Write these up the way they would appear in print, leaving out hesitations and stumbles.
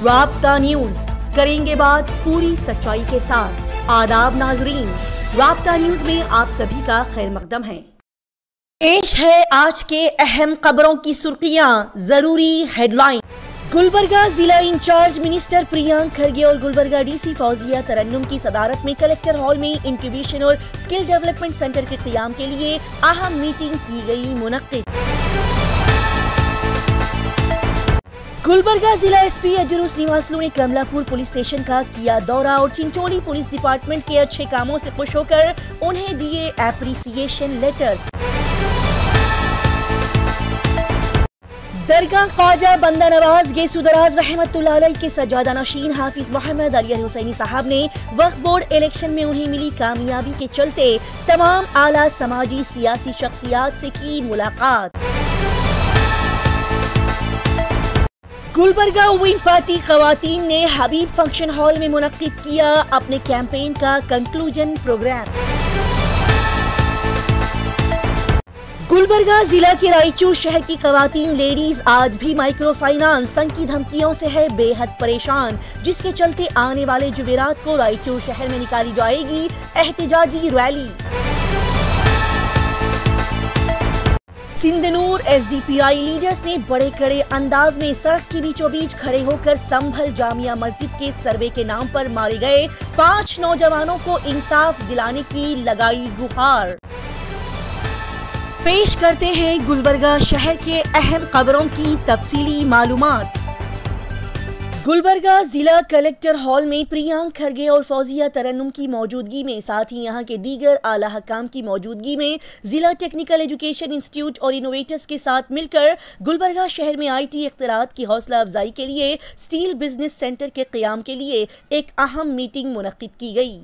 رابطہ نیوز کریں گے بات پوری سچائی کے ساتھ۔ آداب ناظرین، رابطہ نیوز میں آپ سبھی کا خیر مقدم ہے۔ پیش ہے آج کے اہم خبروں کی سرخیاں، ضروری ہیڈ لائن۔ گلبرگہ ضلع انچارج منسٹر پریانک کھرگے اور گلبرگہ ڈی سی فوزیہ ترنم کی صدارت میں کلیکٹر ہال میں انکیوبیشن اور اسکل ڈیولپمنٹ سینٹر کے قیام کے لیے اہم میٹنگ کی گئی منعقد۔ گلبرگہ ضلع ایس پی اجرو سنیواسلو نے کملا پور پولیس اسٹیشن کا کیا دورہ اور چنچولی پولیس ڈپارٹمنٹ کے اچھے کاموں سے خوش ہو کر انہیں دیے اپریسیشن لیٹرز۔ درگاہ خواجہ بندہ نواز گیسو دراز رحمت اللہ علیہ کے سجادہ نشین حافظ محمد علی حسینی صاحب نے وقف بورڈ الیکشن میں انہیں ملی کامیابی کے چلتے تمام اعلیٰ سماجی سیاسی شخصیات سے کی ملاقات۔ گلبرگہ وومن پارٹی خواتین نے حبیب فنکشن ہال میں منعقد کیا اپنے کیمپین کا کنکلوژن پروگرام۔ گلبرگہ ضلع کے رائچور شہر کی خواتین لیڈیز آج بھی مائکرو فائنانس سنگ کی دھمکیوں سے ہے بے حد پریشان، جس کے چلتے آنے والے جمعرات کو رائچور شہر میں نکالی جائے گی احتجاجی ریلی۔ سندھ نور ایس ڈی پی آئی لیڈرز نے بڑے کڑے انداز میں سڑک کے بیچوں بیچ کھڑے ہو کر سنبھل جامعہ مسجد کے سروے کے نام پر مارے گئے 5 نوجوانوں کو انصاف دلانے کی لگائی گہار۔ پیش کرتے ہیں گلبرگہ شہر کے اہم خبروں کی تفصیلی معلومات۔ گلبرگہ ضلع کلیکٹر ہال میں پریانک کھرگے اور فوزیہ ترنم کی موجودگی میں، ساتھ ہی یہاں کے دیگر اعلیٰ حکام کی موجودگی میں ضلع ٹیکنیکل ایجوکیشن انسٹیٹیوٹ اور انوویٹرز کے ساتھ مل کر گلبرگہ شہر میں آئی ٹی اختراعات کی حوصلہ افزائی کے لیے اسٹیل بزنس سینٹر کے قیام کے لیے ایک اہم میٹنگ منعقد کی گئی۔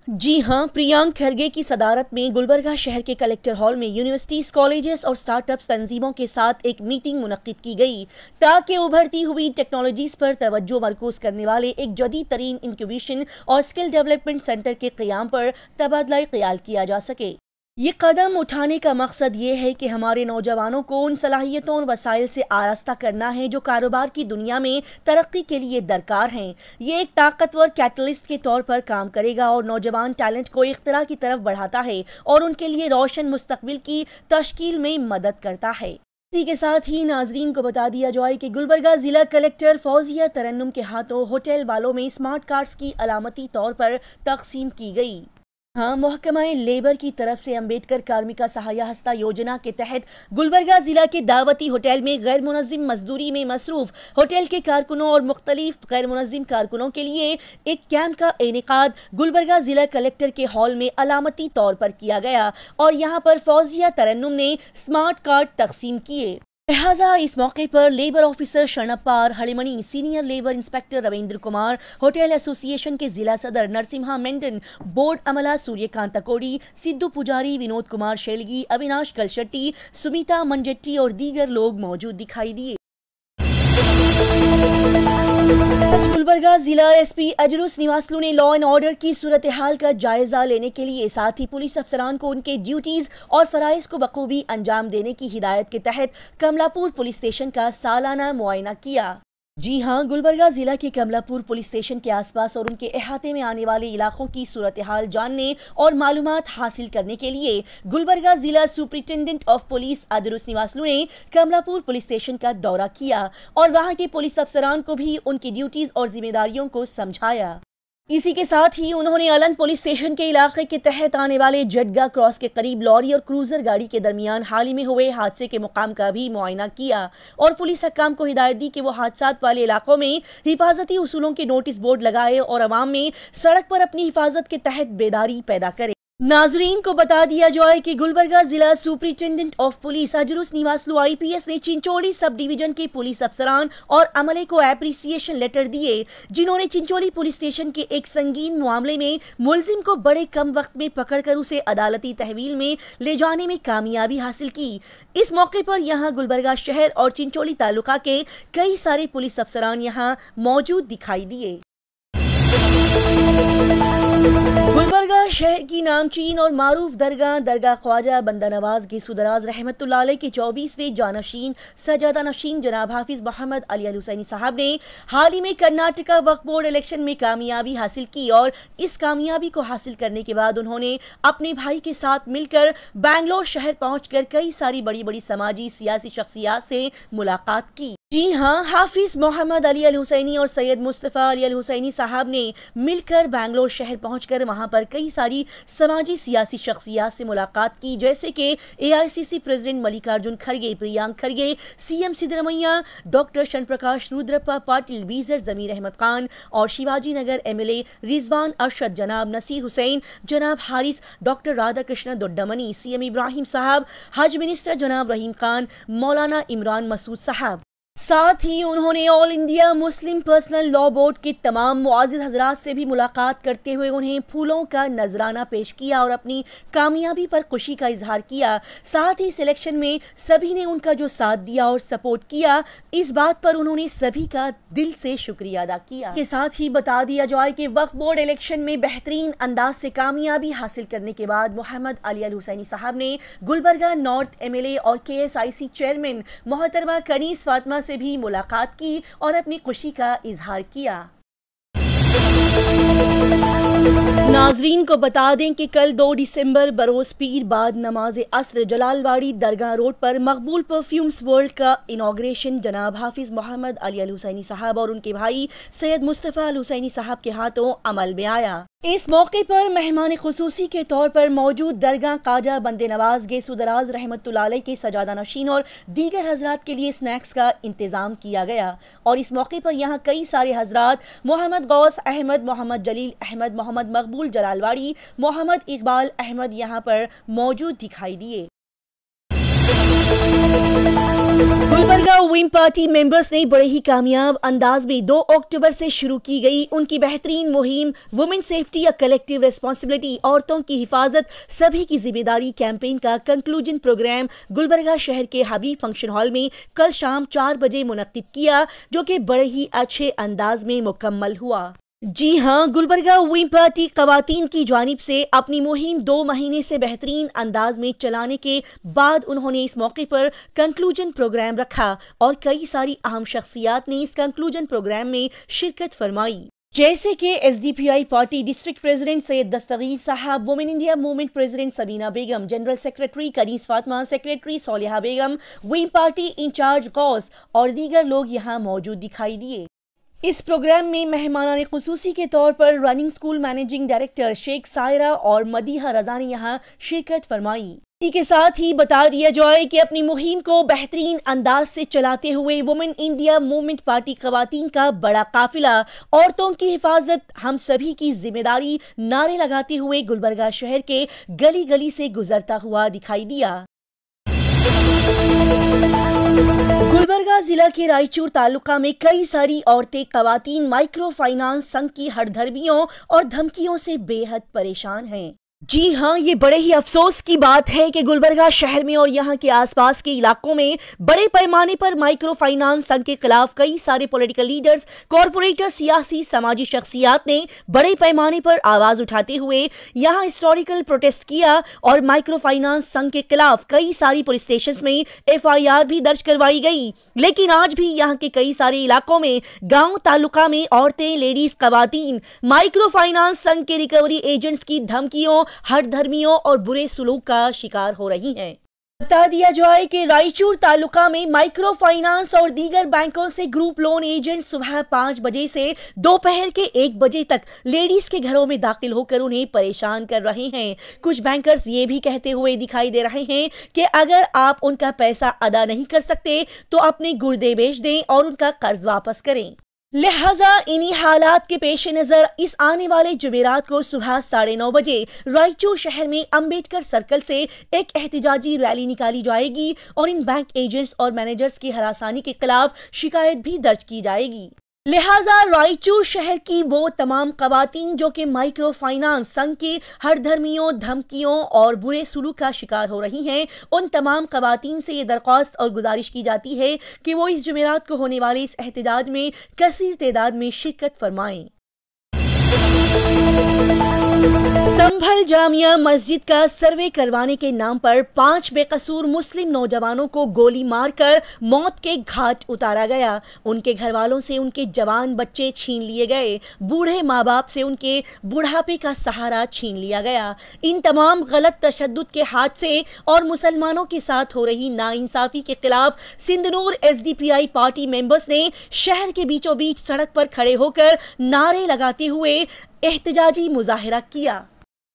جی ہاں، پریانک کھرگے کی صدارت میں گلبرگہ شہر کے کلیکٹر ہال میں یونیورسٹیز، کالجز اور سٹارٹ اپس تنظیموں کے ساتھ ایک میٹنگ منعقد کی گئی تاکہ ابھرتی ہوئی ٹیکنالوجیز پر توجہ مرکوز کرنے والے ایک جدید ترین انکیوبیشن اور اسکل ڈیولپمنٹ سینٹر کے قیام پر تبادلہ خیال کیا جا سکے۔ یہ قدم اٹھانے کا مقصد یہ ہے کہ ہمارے نوجوانوں کو ان صلاحیتوں اور وسائل سے آراستہ کرنا ہے جو کاروبار کی دنیا میں ترقی کے لیے درکار ہیں۔ یہ ایک طاقتور کیٹلسٹ کے طور پر کام کرے گا اور نوجوان ٹیلنٹ کو اختراع کی طرف بڑھاتا ہے اور ان کے لیے روشن مستقبل کی تشکیل میں مدد کرتا ہے۔ اسی کے ساتھ ہی ناظرین کو بتا دیا جائے کہ گلبرگہ ضلع کلیکٹر فوزیہ ترنم کے ہاتھوں ہوٹل والوں میں اسمارٹ کارڈز کی علامتی طور پر تقسیم کی گئی۔ ہاں، محکمہ لیبر کی طرف سے امبیڈکر کارمکا سہایہ ہستہ یوجنا کے تحت گلبرگہ ضلع کے دعوتی ہوٹل میں غیر منظم مزدوری میں مصروف ہوٹل کے کارکنوں اور مختلف غیر منظم کارکنوں کے لیے ایک کیمپ کا انعقاد گلبرگہ ضلع کلیکٹر کے ہال میں علامتی طور پر کیا گیا اور یہاں پر فوزیہ ترنم نے اسمارٹ کارڈ تقسیم کیے۔ لہٰذا اس موقع پر لیبر آفیسر شرنپار ہڑیمنی، senior labour inspector Ravinder Kumar, hotel association کے ضلع صدر نرسمہا مینڈن، بورڈ عملہ سوریہ کانتا کوڑی، سدھو پجاری، ونود کمار شیلگی، اویناش کلشٹی، سمیتا منجٹی اور دیگر لوگ موجود دکھائی دیے۔ گلبرگہ ضلع ایس پی اجرو سنیواسلو نے لا اینڈ آرڈر کی صورتحال کا جائزہ لینے کے لیے ساتھ ہی پولیس افسران کو ان کے ڈیوٹیز اور فرائض کو بخوبی انجام دینے کی ہدایت کے تحت کملا پور پولیس اسٹیشن کا سالانہ معائنہ کیا۔ جی ہاں، گلبرگہ ضلع کے کملا پور پولیس اسٹیشن کے آس پاس اور ان کے احاطے میں آنے والے علاقوں کی صورتحال جاننے اور معلومات حاصل کرنے کے لیے گلبرگہ ضلع سپرنٹینڈنٹ آف پولیس اجرو سنیواسلو نے کملا پور پولیس اسٹیشن کا دورہ کیا اور وہاں کے پولیس افسران کو بھی ان کی ڈیوٹیز اور ذمہ داریوں کو سمجھایا۔ اسی کے ساتھ ہی انہوں نے الن پولیس اسٹیشن کے علاقے کے تحت آنے والے جڈگا کراس کے قریب لوری اور کروزر گاڑی کے درمیان حال ہی میں ہوئے حادثے کے مقام کا بھی معائنہ کیا اور پولیس حکام کو ہدایت دی کہ وہ حادثات والے علاقوں میں حفاظتی اصولوں کے نوٹس بورڈ لگائے اور عوام میں سڑک پر اپنی حفاظت کے تحت بیداری پیدا کرے۔ ناظرین کو بتا دیا جائے کہ گلبرگہ ضلع سپرنٹینڈنٹ آف پولیس اجرو سنیواسلو آئی پی ایس نے چنچولی سب ڈویژن کے پولیس افسران اور عملے کو اپریسیشن لیٹر دیے جنہوں نے چنچولی پولیس اسٹیشن کے ایک سنگین معاملے میں ملزم کو بڑے کم وقت میں پکڑ کر اسے عدالتی تحویل میں لے جانے میں کامیابی حاصل کی۔ اس موقع پر یہاں گلبرگہ شہر اور چنچولی تعلقہ کے کئی سارے پولیس افسران یہاں موجود دکھائی دیے۔ गुलबर्गा शहर की नामचीन और मारूफ दरगाह ख्वाजा बंदा नवाज गेसुदराज रहमत उल्लाह अलैह के 24वें जानशीन सजादा नशीन जनाब हाफिज मोहम्मद अली अल हुसैनी साहब ने हाल ही में कर्नाटका वक्फ बोर्ड इलेक्शन में कामयाबी हासिल की और इस कामयाबी को हासिल करने के बाद उन्होंने अपने भाई के साथ मिलकर बेंगलोर शहर पहुंचकर कई सारी बड़ी बड़ी समाजी सियासी शख्सियात से मुलाकात की। जी हाँ, हाफिज मोहम्मद अली अल हुसैनी और सैयद मुस्तफ़ा अली अल हुसैनी साहब ने मिलकर बेंगलोर शहर पहुंचकर वहां पर कई सारी समाजी सियासी शख्सियात से मुलाकात की, जैसे कि AICC प्रेसिडेंट मल्लिकार्जुन खड़गे, प्रियांक खड़गे, CM सिद्धरमैया, डॉक्टर शनप्रकाश रुद्रप्पा पाटिल, बीजर जमीर अहमद खान और शिवाजी नगर MLA रिजवान अरशद, जनाब नसीर हुसैन, जनाब हारिस, डॉक्टर राधाकृष्ण दोड्डामनी, CM इब्राहिम साहब, हज मिनिस्टर जनाब रहीम खान, मौलाना इमरान मसूद साहब। साथ ही उन्होंने all India Muslim personal law board के तमाम मुआज़िज़ हज़रात से भी मुलाकात करते हुए उन्हें फूलों का नजराना पेश किया और अपनी कामयाबी पर खुशी का इजहार किया। साथ ही सिलेक्शन में सभी ने उनका जो साथ दिया और सपोर्ट किया, इस बात पर उन्होंने सभी का दिल से शुक्रिया अदा किया। के साथ ही बता दिया जाए कि वक्फ बोर्ड इलेक्शन में बेहतरीन अंदाज से कामयाबी हासिल करने के बाद मोहम्मद अली अल हुसैनी साहब ने गुलबर्गा नॉर्थ MLA और KSIC चेयरमैन मोहतरमा कनीस फातिमा से भी मुलाकात की और अपनी खुशी का इजहार किया। नाजरीन को बता दें कि कल 2 दिसंबर बरोज पीर बाद नमाज असर जलालवाड़ी दरगाह रोड पर मकबूल परफ्यूम्स वर्ल्ड का इनॉग्रेशन जनाब हाफिज मोहम्मद अली अल हुसैनी साहब और उनके भाई सैयद मुस्तफ़ा अल हुसैनी साहब के हाथों अमल में आया। इस मौके पर मेहमान खुसूसी के तौर पर मौजूद दरगाह ख्वाजा बंदे नवाज गेसुदराज रहमतुल्लाह अलैह के सजादा नशीन और दीगर हजरात के लिए स्नैक्स का इंतजाम किया गया और इस मौके पर यहाँ कई सारे हजरात मोहम्मद गौस अहमद, मोहम्मद जलील अहमद, मोहम्मद मकबूल जलालवाड़ी, मोहम्मद इकबाल अहमद यहाँ पर मौजूद दिखाई दिए। गुलबर्गा विंग पार्टी मेंबर्स ने बड़े ही कामयाब अंदाज में 2 अक्टूबर से शुरू की गई उनकी बेहतरीन मुहिम वुमेन सेफ्टी या कलेक्टिव रिस्पांसिबिलिटी, औरतों की हिफाजत सभी की जिम्मेदारी कैंपेन का कंक्लूजन प्रोग्राम गुलबर्गा शहर के हबीब फंक्शन हॉल में कल शाम 4 बजे मुनक्किद किया, जो कि बड़े ही अच्छे अंदाज में मुकम्मल हुआ। जी हाँ, गुलबर्गा विंग पार्टी खवातीन की जानिब से अपनी मुहिम 2 महीने से बेहतरीन अंदाज में चलाने के बाद उन्होंने इस मौके पर कंक्लूजन प्रोग्राम रखा और कई सारी अहम शख्सियात ने इस कंक्लूजन प्रोग्राम में शिरकत फरमाई, जैसे कि SDPI party district president Syed Dastagir साहब, women India movement president Sabina Begum, general secretary Kaneez Fatima, secretary Soliha Begum, wing party incharge Ghaus और दीगर लोग यहाँ मौजूद दिखाई दिए। इस प्रोग्राम में मेहमानाने खुसूसी के तौर पर running school managing director Sheikh Saira और मदीहा रजा ने यहाँ शिरकत फरमाई। इसी के साथ ही बता दिया जाए कि अपनी मुहिम को बेहतरीन अंदाज से चलाते हुए वुमेन इंडिया मूवमेंट पार्टी खवातीन का बड़ा काफिला औरतों की हिफाजत हम सभी की जिम्मेदारी नारे लगाते हुए गुलबर्गा शहर के गली गली से गुजरता हुआ दिखाई दिया। गुलबर्गा जिला के रायचूर तालुका में कई सारी औरतें खवातीन माइक्रो फाइनेंस संघ की हठधर्मियों और धमकियों से बेहद परेशान हैं। जी हाँ, ये बड़े ही अफसोस की बात है कि गुलबर्गा शहर में और यहाँ के आसपास के इलाकों में बड़े पैमाने पर माइक्रो फाइनेंस संघ के खिलाफ कई सारे पॉलिटिकल लीडर्स, कॉरपोरेटर, सियासी समाजी शख्सियात ने बड़े पैमाने पर आवाज उठाते हुए यहाँ हिस्टोरिकल प्रोटेस्ट किया और माइक्रो फाइनेंस संघ के खिलाफ कई सारी पुलिस स्टेशन में FIR भी दर्ज करवाई गई। लेकिन आज भी यहाँ के कई सारे इलाकों में, गाँव तालुका में औरतें, लेडीज, खवातीन माइक्रो फाइनेंस संघ के रिकवरी एजेंट्स की धमकियों, हठधर्मियों और बुरे सलूक का शिकार हो रही हैं। बता दिया जाए कि रायचूर तालुका में माइक्रो फाइनेंस और दीगर बैंकों से ग्रुप लोन एजेंट सुबह 5 बजे से दोपहर के 1 बजे तक लेडीज के घरों में दाखिल होकर उन्हें परेशान कर रहे हैं। कुछ बैंकर्स ये भी कहते हुए दिखाई दे रहे हैं कि अगर आप उनका पैसा अदा नहीं कर सकते तो अपने गुर्दे बेच दें और उनका कर्ज वापस करें। लिहाजा इन्हीं हालात के पेश नजर इस आने वाले जुमेरात को सुबह 9:30 बजे रायचूर शहर में अंबेडकर सर्कल से एक एहतजाजी रैली निकाली जाएगी और इन बैंक एजेंट्स और मैनेजर्स की हरासानी के खिलाफ शिकायत भी दर्ज की जाएगी। लिहाजा रायचूर शहर की वो तमाम खवातीन जो कि माइक्रो फाइनेंस संघ की हठधर्मियों, धमकियों और बुरे सलूक का शिकार हो रही हैं, उन तमाम खवातीन से ये दरख्वास्त और गुजारिश की जाती है कि वो इस जुमेरात को होने वाले इस एहतजाज में कसीर तादाद में शिरकत फरमाएं। संभल जामिया मस्जिद का सर्वे करवाने के नाम पर 5 बेकसूर मुस्लिम नौजवानों को गोली मारकर मौत के घाट उतारा गया। उनके घर वालों से उनके जवान बच्चे छीन लिए गए। बूढ़े माँ बाप से उनके बुढ़ापे का सहारा छीन लिया गया। इन तमाम गलत तशद्दुद के हादसे और मुसलमानों के साथ हो रही नाइंसाफी के खिलाफ सिंधनूर एसडीपीआई पार्टी मेंबर्स ने शहर के बीचों बीच सड़क पर खड़े होकर नारे लगाते हुए एहतजाजी मुजाहिरा किया।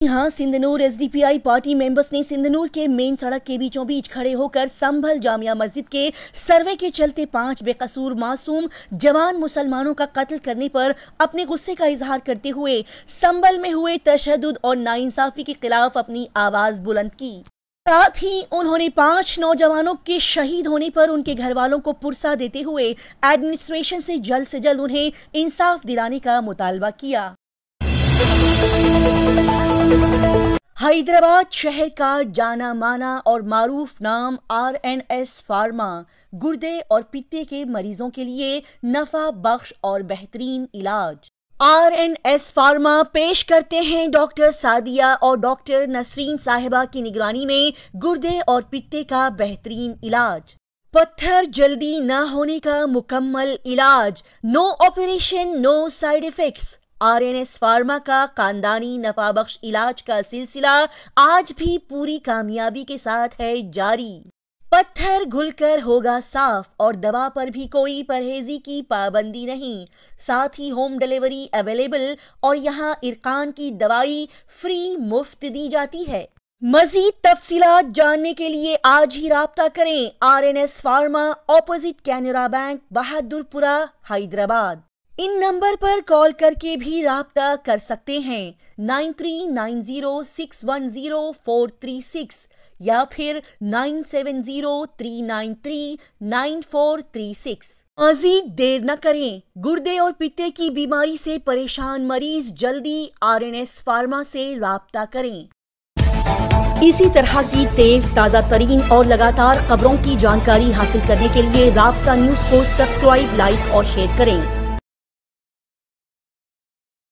यहाँ सिंधनूर एसडीपीआई पार्टी मेंबर्स ने सिंधनूर के मेन सड़क के बीचों बीच खड़े होकर संभल जामिया मस्जिद के सर्वे के चलते 5 बेकसूर मासूम जवान मुसलमानों का कत्ल करने पर अपने गुस्से का इजहार करते हुए संभल में हुए तशद्दुद और नाइंसाफी के खिलाफ अपनी आवाज बुलंद की। साथ ही उन्होंने 5 नौजवानों के शहीद होने पर उनके घर वालों को पुरसा देते हुए एडमिनिस्ट्रेशन से जल्द उन्हें इंसाफ दिलाने का मुतालबा किया। हैदराबाद शहर का जाना माना और मारूफ नाम RNS फार्मा गुर्दे और पित्ते के मरीजों के लिए नफा बख्श और बेहतरीन इलाज। RNS फार्मा पेश करते हैं डॉक्टर सादिया और डॉक्टर नसरीन साहिबा की निगरानी में गुर्दे और पित्ते का बेहतरीन इलाज। पत्थर जल्दी न होने का मुकम्मल इलाज। No operation, no side effects. RNS pharma का खानदानी नफाबख्श इलाज का सिलसिला आज भी पूरी कामयाबी के साथ है जारी। पत्थर घुलकर होगा साफ और दवा पर भी कोई परहेजी की पाबंदी नहीं। साथ ही होम डिलीवरी अवेलेबल और यहाँ इरकान की दवाई फ्री मुफ्त दी जाती है। मजीद तफसीलात जानने के लिए आज ही राब्ता करें। RNS pharma, opposite Canara bank, Bahadurpura, Hyderabad. इन नंबर पर कॉल करके भी राब्ता कर सकते हैं 9390610436 या फिर 9703939436। मजीद देर न करें। गुर्दे और पित्ते की बीमारी से परेशान मरीज जल्दी RNS फार्मा से राब्ता करें। इसी तरह की तेज ताज़ा तरीन और लगातार खबरों की जानकारी हासिल करने के लिए राब्ता न्यूज़ को सब्सक्राइब, लाइक और शेयर करें।